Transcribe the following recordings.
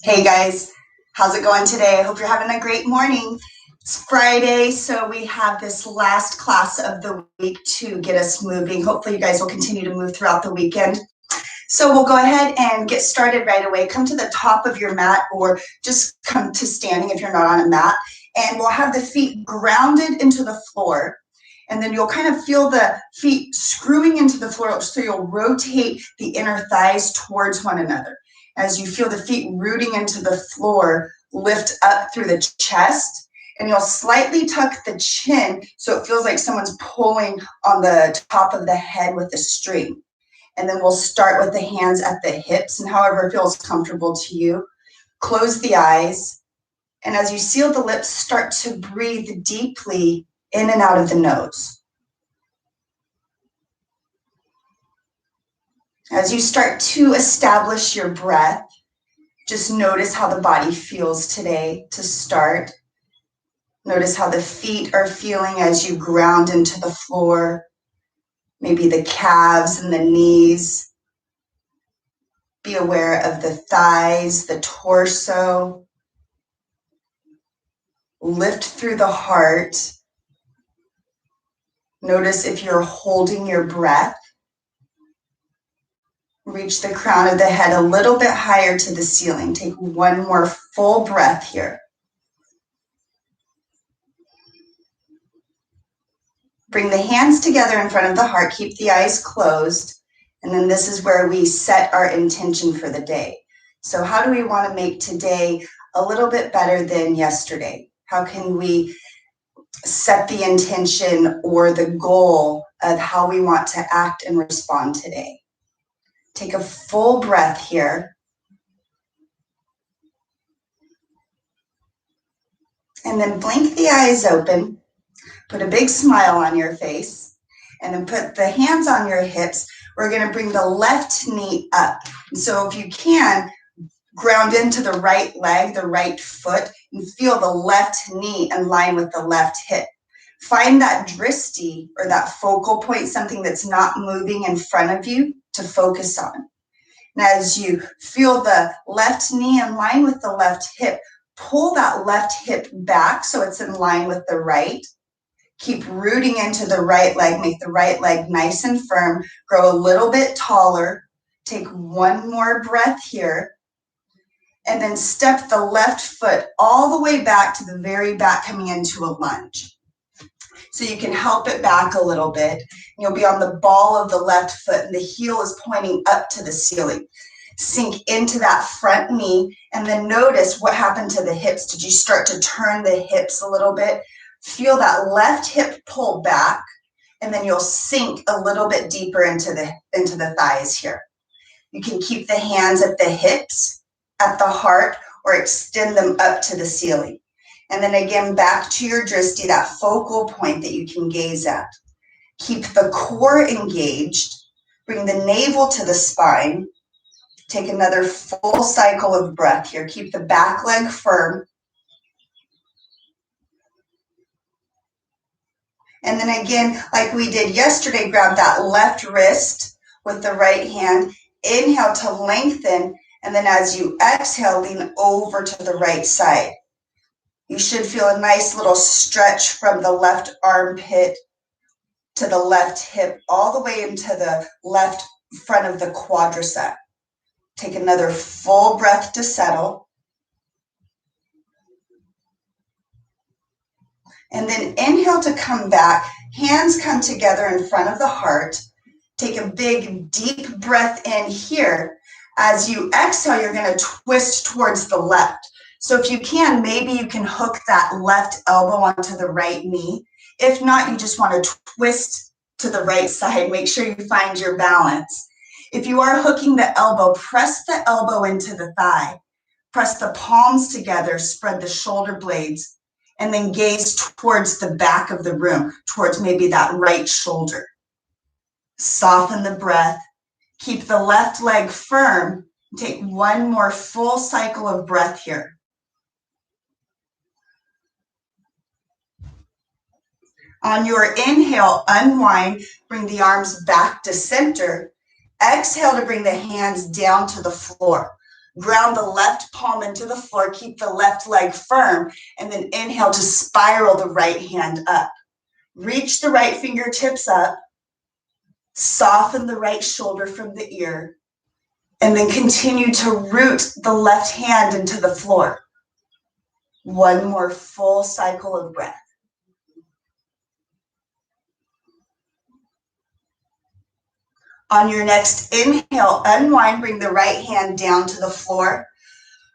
Hey guys, how's it going today? I hope you're having a great morning. It's Friday, so we have this last class of the week to get us moving. Hopefully you guys will continue to move throughout the weekend. So we'll go ahead and get started right away. Come to the top of your mat or just come to standing if you're not on a mat. And we'll have the feet grounded into the floor. And then you'll kind of feel the feet screwing into the floor, so you'll rotate the inner thighs towards one another. As you feel the feet rooting into the floor, lift up through the chest, and you'll slightly tuck the chin so it feels like someone's pulling on the top of the head with a string. And then we'll start with the hands at the hips and however feels comfortable to you. Close the eyes, and as you seal the lips, start to breathe deeply in and out of the nose. As you start to establish your breath, just notice how the body feels today to start. Notice how the feet are feeling as you ground into the floor, maybe the calves and the knees. Be aware of the thighs, the torso. Lift through the heart. Notice if you're holding your breath. Reach the crown of the head a little bit higher to the ceiling. Take one more full breath here. Bring the hands together in front of the heart. Keep the eyes closed. And then this is where we set our intention for the day. So how do we want to make today a little bit better than yesterday? How can we set the intention or the goal of how we want to act and respond today? Take a full breath here. And then blink the eyes open. Put a big smile on your face. And then put the hands on your hips. We're going to bring the left knee up. So if you can, ground into the right leg, the right foot, and feel the left knee in line with the left hip. Find that dristi or that focal point, something that's not moving in front of you to focus on. And as you feel the left knee in line with the left hip, pull that left hip back so it's in line with the right. Keep rooting into the right leg. Make the right leg nice and firm. Grow a little bit taller. Take one more breath here. And then step the left foot all the way back to the very back, coming into a lunge. So you can help it back a little bit. You'll be on the ball of the left foot and the heel is pointing up to the ceiling. Sink into that front knee and then notice what happened to the hips. Did you start to turn the hips a little bit? Feel that left hip pull back, and then you'll sink a little bit deeper into the thighs here. You can keep the hands at the hips, at the heart, or extend them up to the ceiling. And then again, back to your dristi, that focal point that you can gaze at. Keep the core engaged. Bring the navel to the spine. Take another full cycle of breath here. Keep the back leg firm. And then again, like we did yesterday, grab that left wrist with the right hand. Inhale to lengthen. And then as you exhale, lean over to the right side. You should feel a nice little stretch from the left armpit to the left hip, all the way into the left front of the quadricep. Take another full breath to settle. And then inhale to come back. Hands come together in front of the heart. Take a big, deep breath in here. As you exhale, you're going to twist towards the left. So if you can, maybe you can hook that left elbow onto the right knee. If not, you just want to twist to the right side. Make sure you find your balance. If you are hooking the elbow, press the elbow into the thigh. Press the palms together, spread the shoulder blades, and then gaze towards the back of the room, towards maybe that right shoulder. Soften the breath. Keep the left leg firm. Take one more full cycle of breath here. On your inhale, unwind, bring the arms back to center. Exhale to bring the hands down to the floor. Ground the left palm into the floor, keep the left leg firm, and then inhale to spiral the right hand up. Reach the right fingertips up, soften the right shoulder from the ear, and then continue to root the left hand into the floor. One more full cycle of breath. On your next inhale, unwind, bring the right hand down to the floor.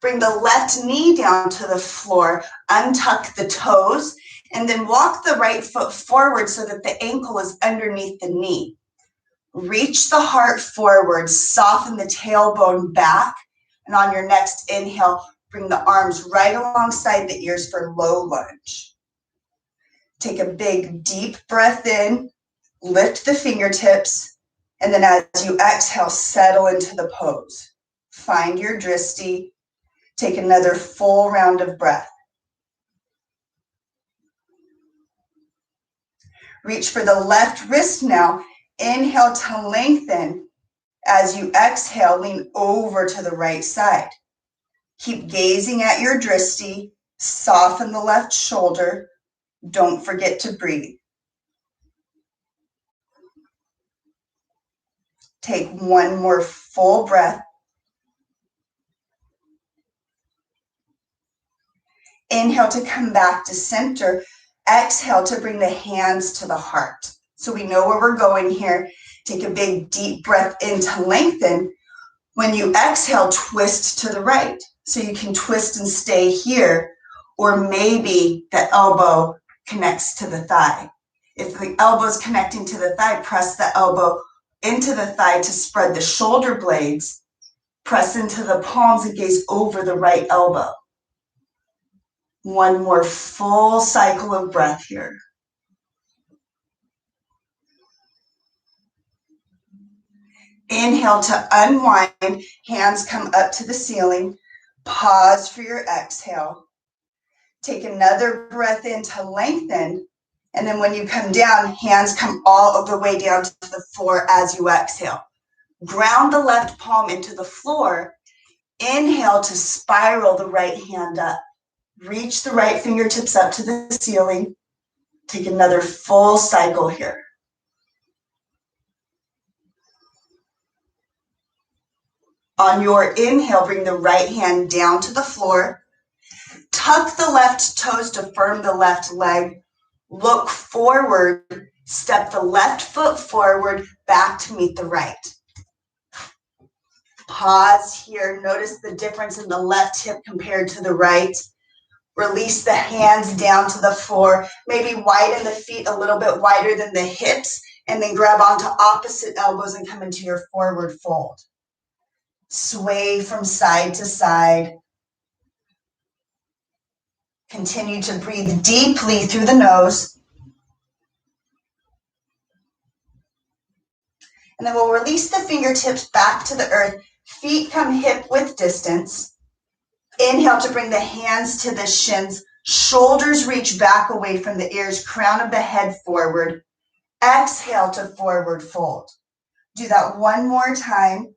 Bring the left knee down to the floor, untuck the toes, and then walk the right foot forward so that the ankle is underneath the knee. Reach the heart forward, soften the tailbone back, and on your next inhale, bring the arms right alongside the ears for low lunge. Take a big, deep breath in, lift the fingertips, and then as you exhale, settle into the pose. Find your drishti. Take another full round of breath. Reach for the left wrist now. Inhale to lengthen. As you exhale, lean over to the right side. Keep gazing at your drishti. Soften the left shoulder. Don't forget to breathe. Take one more full breath. Inhale to come back to center. Exhale to bring the hands to the heart. So we know where we're going here. Take a big deep breath in to lengthen. When you exhale, twist to the right. So you can twist and stay here, or maybe the elbow connects to the thigh. If the elbow is connecting to the thigh, press the elbow into the thigh to spread the shoulder blades. Press into the palms and gaze over the right elbow. One more full cycle of breath here. Inhale to unwind, hands come up to the ceiling. Pause for your exhale. Take another breath in to lengthen. And then when you come down, hands come all the way down to the floor as you exhale. Ground the left palm into the floor. Inhale to spiral the right hand up. Reach the right fingertips up to the ceiling. Take another full cycle here. On your inhale, bring the right hand down to the floor. Tuck the left toes to firm the left leg. Look forward. Step the left foot forward, back to meet the right. Pause here. Notice the difference in the left hip compared to the right. Release the hands down to the floor. Maybe widen the feet a little bit wider than the hips, and then grab onto opposite elbows and come into your forward fold. Sway from side to side. Continue to breathe deeply through the nose. And then we'll release the fingertips back to the earth. Feet come hip width distance. Inhale to bring the hands to the shins. Shoulders reach back away from the ears. Crown of the head forward. Exhale to forward fold. Do that one more time.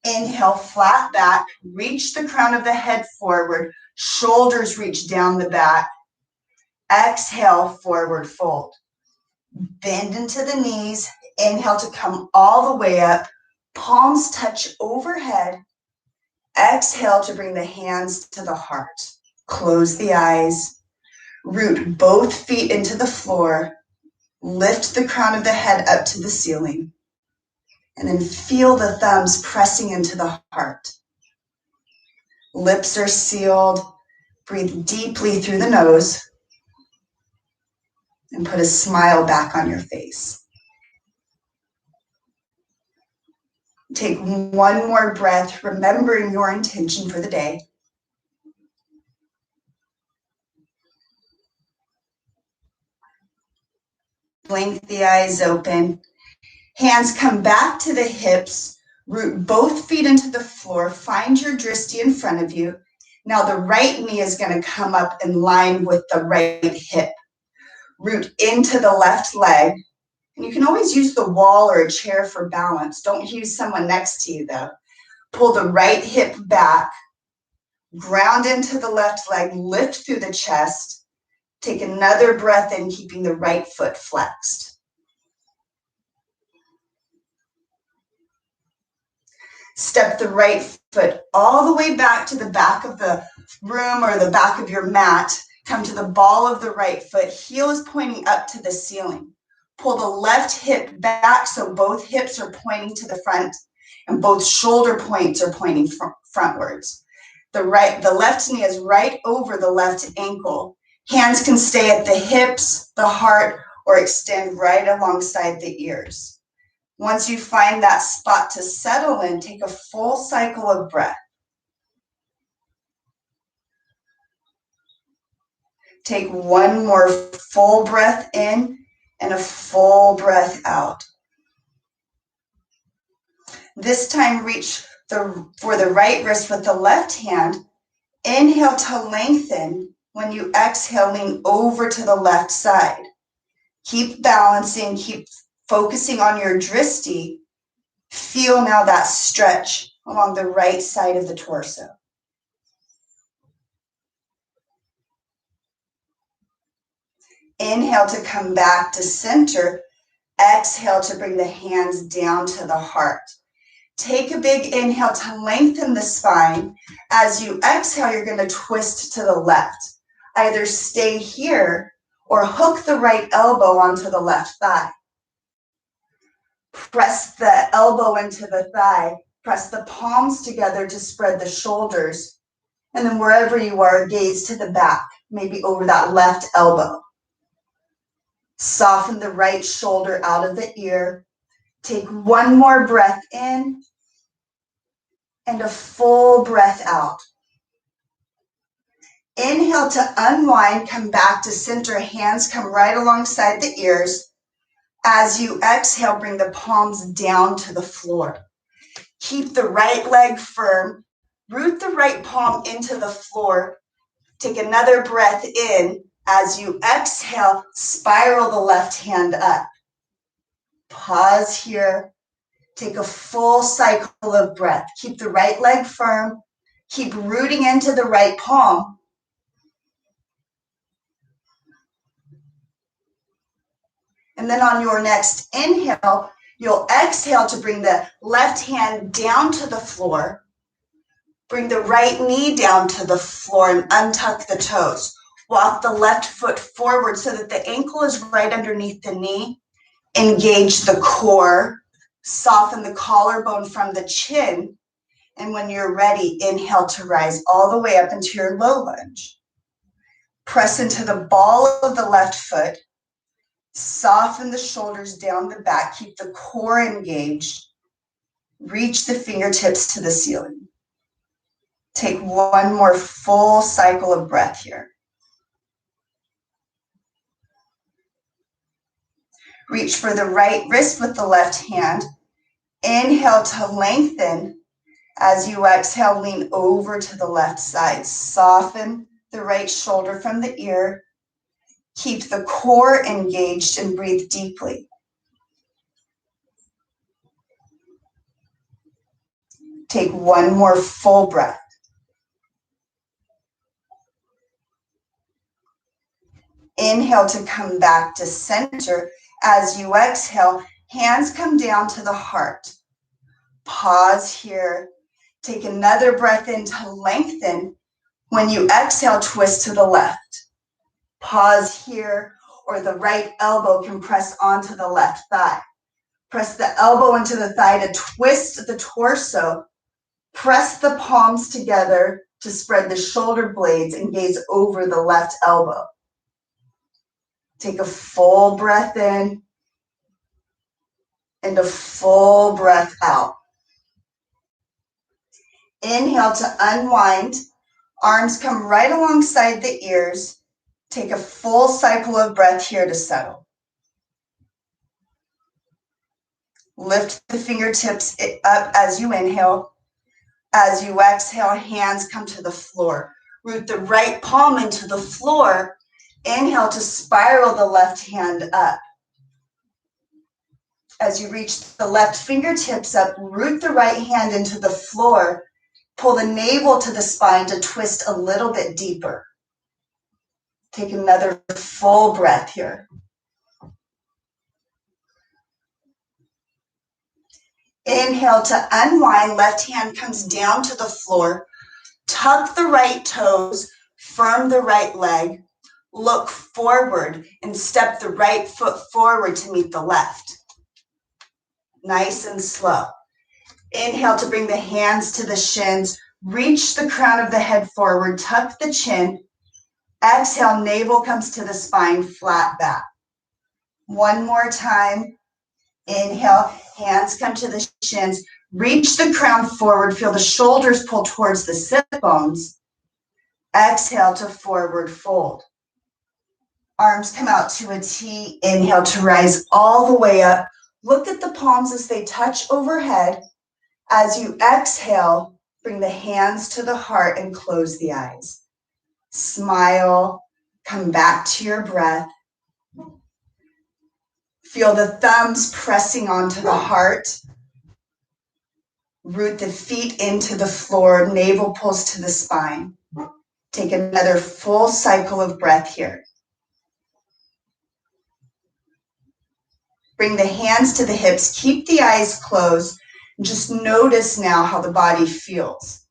Inhale, flat back. Reach the crown of the head forward. Shoulders reach down the back. Exhale, forward fold. Bend into the knees. Inhale to come all the way up. Palms touch overhead. Exhale to bring the hands to the heart. Close the eyes. Root both feet into the floor. Lift the crown of the head up to the ceiling. And then feel the thumbs pressing into the heart. Lips are sealed. Breathe deeply through the nose. And put a smile back on your face. Take one more breath, remembering your intention for the day. Blink the eyes open. Hands come back to the hips. Root both feet into the floor. Find your drishti in front of you. Now the right knee is going to come up in line with the right hip. Root into the left leg. And you can always use the wall or a chair for balance. Don't use someone next to you though. Pull the right hip back, ground into the left leg, lift through the chest. Take another breath in, keeping the right foot flexed. Step the right foot all the way back to the back of the room or the back of your mat. Come to the ball of the right foot. Heel is pointing up to the ceiling. Pull the left hip back so both hips are pointing to the front and both shoulder points are pointing frontwards. The left knee is right over the left ankle. Hands can stay at the hips, the heart, or extend right alongside the ears. Once you find that spot to settle in, take a full cycle of breath. Take one more full breath in and a full breath out. This time, reach for the right wrist with the left hand. Inhale to lengthen. When you exhale, lean over to the left side. Keep balancing, keep focusing on your dristi. Feel now that stretch along the right side of the torso. Inhale to come back to center. Exhale to bring the hands down to the heart. Take a big inhale to lengthen the spine. As you exhale, you're going to twist to the left. Either stay here or hook the right elbow onto the left thigh. Press the elbow into the thigh. Press the palms together to spread the shoulders. And then wherever you are, gaze to the back, maybe over that left elbow. Soften the right shoulder out of the ear. Take one more breath in and a full breath out. Inhale to unwind, come back to center. Hands come right alongside the ears. As you exhale, bring the palms down to the floor. Keep the right leg firm. Root the right palm into the floor. Take another breath in. As you exhale, spiral the left hand up. Pause here. Take a full cycle of breath. Keep the right leg firm. Keep rooting into the right palm. And then on your next inhale, you'll exhale to bring the left hand down to the floor. Bring the right knee down to the floor and untuck the toes. Walk the left foot forward so that the ankle is right underneath the knee. Engage the core. Soften the collarbone from the chin. And when you're ready, inhale to rise all the way up into your low lunge. Press into the ball of the left foot. Soften the shoulders down the back. Keep the core engaged. Reach the fingertips to the ceiling. Take one more full cycle of breath here. Reach for the right wrist with the left hand. Inhale to lengthen. As you exhale, lean over to the left side. Soften the right shoulder from the ear. Keep the core engaged and breathe deeply. Take one more full breath. Inhale to come back to center. As you exhale, hands come down to the heart. Pause here. Take another breath in to lengthen. When you exhale, twist to the left. Pause here, or the right elbow can press onto the left thigh. Press the elbow into the thigh to twist the torso. Press the palms together to spread the shoulder blades and gaze over the left elbow. Take a full breath in and a full breath out. Inhale to unwind. Arms come right alongside the ears. Take a full cycle of breath here to settle. Lift the fingertips up as you inhale. As you exhale, hands come to the floor. Root the right palm into the floor. Inhale to spiral the left hand up. As you reach the left fingertips up, root the right hand into the floor. Pull the navel to the spine to twist a little bit deeper. Take another full breath here. Inhale to unwind, left hand comes down to the floor. Tuck the right toes, firm the right leg. Look forward and step the right foot forward to meet the left. Nice and slow. Inhale to bring the hands to the shins. Reach the crown of the head forward, tuck the chin. Exhale, navel comes to the spine, flat back. One more time. Inhale, hands come to the shins. Reach the crown forward, feel the shoulders pull towards the sit bones. Exhale to forward fold. Arms come out to a T. Inhale to rise all the way up. Look at the palms as they touch overhead. As you exhale, bring the hands to the heart and close the eyes. Smile, come back to your breath. Feel the thumbs pressing onto the heart. Root the feet into the floor, navel pulls to the spine. Take another full cycle of breath here. Bring the hands to the hips, keep the eyes closed. Just notice now how the body feels.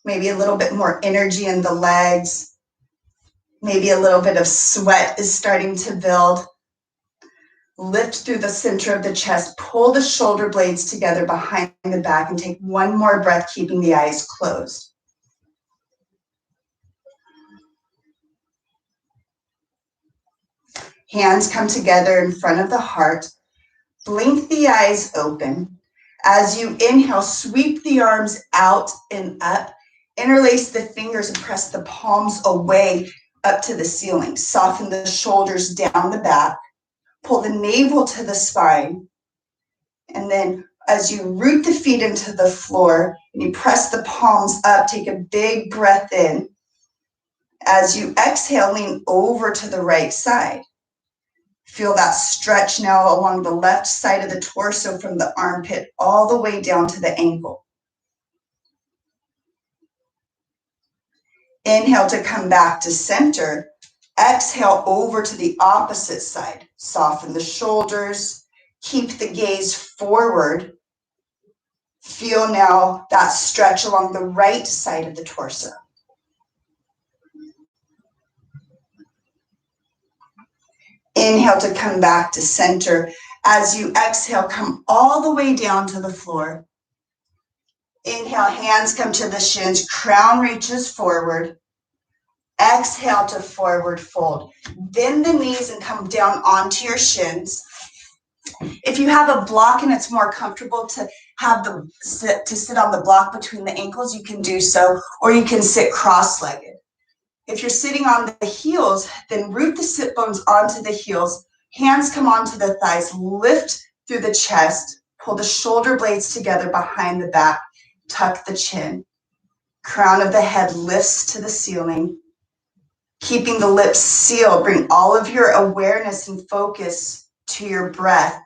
Maybe a little bit more energy in the legs. Maybe a little bit of sweat is starting to build. Lift through the center of the chest, pull the shoulder blades together behind the back, and take one more breath, keeping the eyes closed. Hands come together in front of the heart. Blink the eyes open. As you inhale, sweep the arms out and up. Interlace the fingers and press the palms away up to the ceiling. Soften the shoulders down the back. Pull the navel to the spine. And then as you root the feet into the floor and you press the palms up, take a big breath in. As you exhale, lean over to the right side. Feel that stretch now along the left side of the torso from the armpit all the way down to the ankle. Inhale to come back to center. Exhale over to the opposite side. Soften the shoulders. Keep the gaze forward. Feel now that stretch along the right side of the torso. Inhale to come back to center. As you exhale, come all the way down to the floor. Inhale, hands come to the shins, crown reaches forward. Exhale to forward fold. Bend the knees and come down onto your shins. If you have a block and it's more comfortable to sit on the block between the ankles, you can do so, or you can sit cross-legged. If you're sitting on the heels, then root the sit bones onto the heels. Hands come onto the thighs, lift through the chest, pull the shoulder blades together behind the back, tuck the chin. Crown of the head lifts to the ceiling. Keeping the lips sealed, bring all of your awareness and focus to your breath,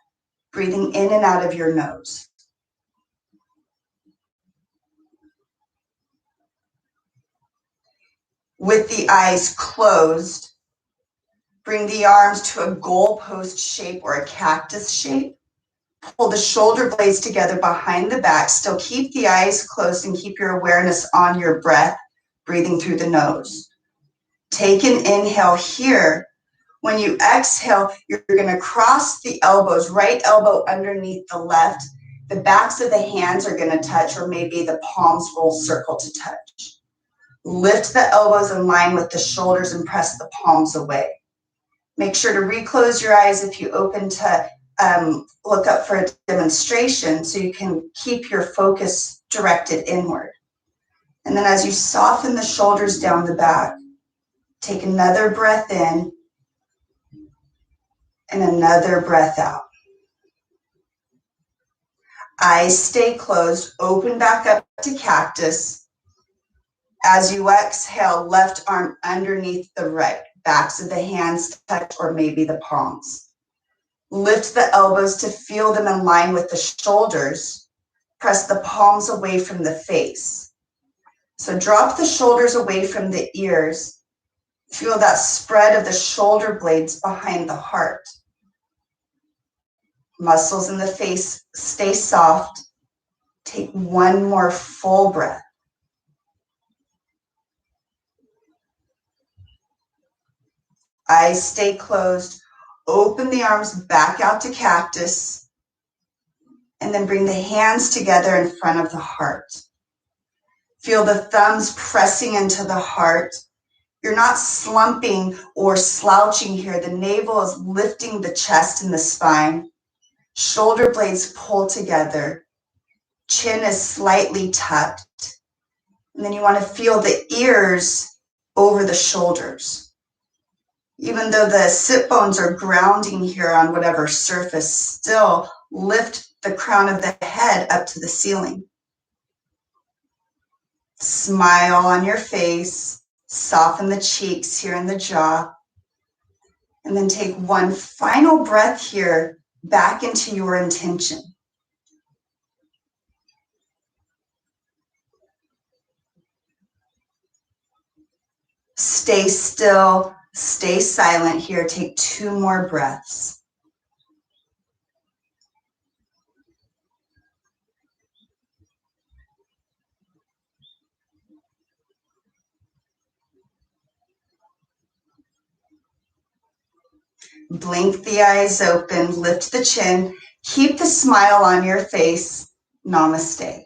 breathing in and out of your nose. With the eyes closed, bring the arms to a goalpost shape or a cactus shape. Pull the shoulder blades together behind the back. Still keep the eyes closed and keep your awareness on your breath, breathing through the nose. Take an inhale here. When you exhale, you're going to cross the elbows, right elbow underneath the left. The backs of the hands are going to touch, or maybe the palms will circle to touch. Lift the elbows in line with the shoulders and press the palms away. Make sure to reclose your eyes if you open to look up for a demonstration so you can keep your focus directed inward. And then as you soften the shoulders down the back, take another breath in and another breath out. Eyes stay closed, open back up to cactus. As you exhale, left arm underneath the right, backs of the hands touch or maybe the palms. Lift the elbows to feel them in line with the shoulders. Press the palms away from the face. So drop the shoulders away from the ears. Feel that spread of the shoulder blades behind the heart. Muscles in the face stay soft. Take one more full breath. Eyes stay closed. Open the arms back out to cactus. And then bring the hands together in front of the heart. Feel the thumbs pressing into the heart. You're not slumping or slouching here. The navel is lifting the chest and the spine. Shoulder blades pull together. Chin is slightly tucked. And then you want to feel the ears over the shoulders. Even though the sit bones are grounding here on whatever surface, still lift the crown of the head up to the ceiling. Smile on your face. Soften the cheeks here in the jaw. And then take one final breath here back into your intention. Stay still, stay silent here. Take 2 more breaths. Blink the eyes open, lift the chin, keep the smile on your face. Namaste.